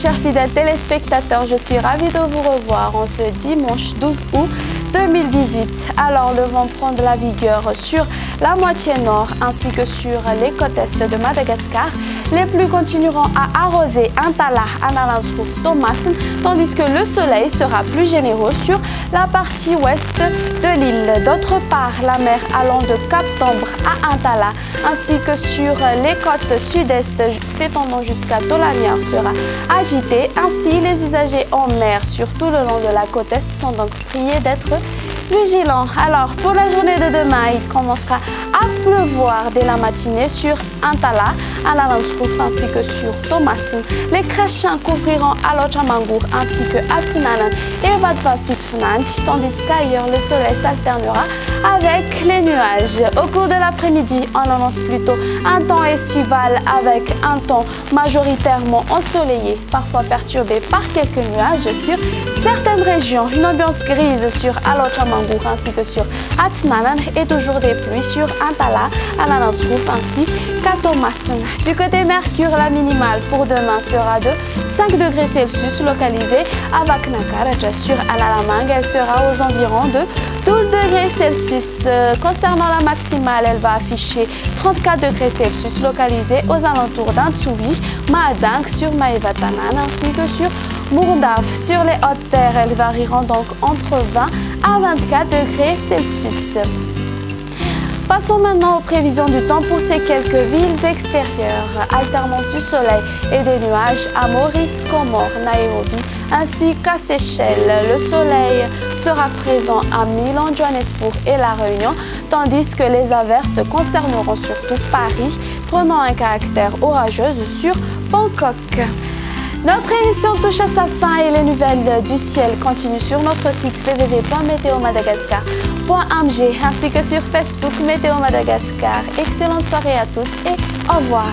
chers fidèles téléspectateurs, je suis ravie de vous revoir en ce dimanche 12 août 2018. Alors, le vent prend de la vigueur sur la moitié nord ainsi que sur les côtes est de Madagascar. Les pluies continueront à arroser Antala, Analandshoef, Thomassen, tandis que le soleil sera plus généreux sur la partie ouest de l'île. D'autre part, la mer allant de Cap d'Ambre à Antala ainsi que sur les côtes sud-est s'étendant jusqu'à Tolaniar sera agitée. Ainsi, les usagers en mer sur tout le long de la côte est sont donc priés d'être vigilants. Alors, pour la journée de demain, il commencera à pleuvoir dès la matinée sur Antala, Analandshoef ainsi que sur Thomassen. Les crèches couvriront Alochamangour ainsi que Atsinanan et Vadvafitfnan, tandis qu'ailleurs le soleil s'alternera avec les nuages. Au cours de l'après-midi, on annonce plutôt un temps estival avec un temps majoritairement ensoleillé, parfois perturbé par quelques nuages sur certaines régions. Une ambiance grise sur Alochamangour ainsi que sur Atsinanan et toujours des pluies sur Antala, Analandshoef ainsi qu'à Thomassen. Du côté Mercure, la minimale pour demain sera de 5 degrés Celsius localisée à Vaknakar. Sur Analamang, elle sera aux environs de 12 degrés Celsius. Concernant la maximale, elle va afficher 34 degrés Celsius localisée aux alentours d'Antsuvi, Mahadang sur Maevatanan ainsi que sur Mourdav. Sur les hautes terres, elles varieront donc entre 20 à 24 degrés Celsius. Passons maintenant aux prévisions du temps pour ces quelques villes extérieures. Alternance du soleil et des nuages à Maurice, Comores, Nairobi ainsi qu'à Seychelles. Le soleil sera présent à Milan, Johannesburg et La Réunion, tandis que les averses concerneront surtout Paris, prenant un caractère orageuse sur Bangkok. Notre émission touche à sa fin et les nouvelles du ciel continuent sur notre site www.meteomadagascar.mg ainsi que sur Facebook Météo Madagascar. Excellente soirée à tous et au revoir.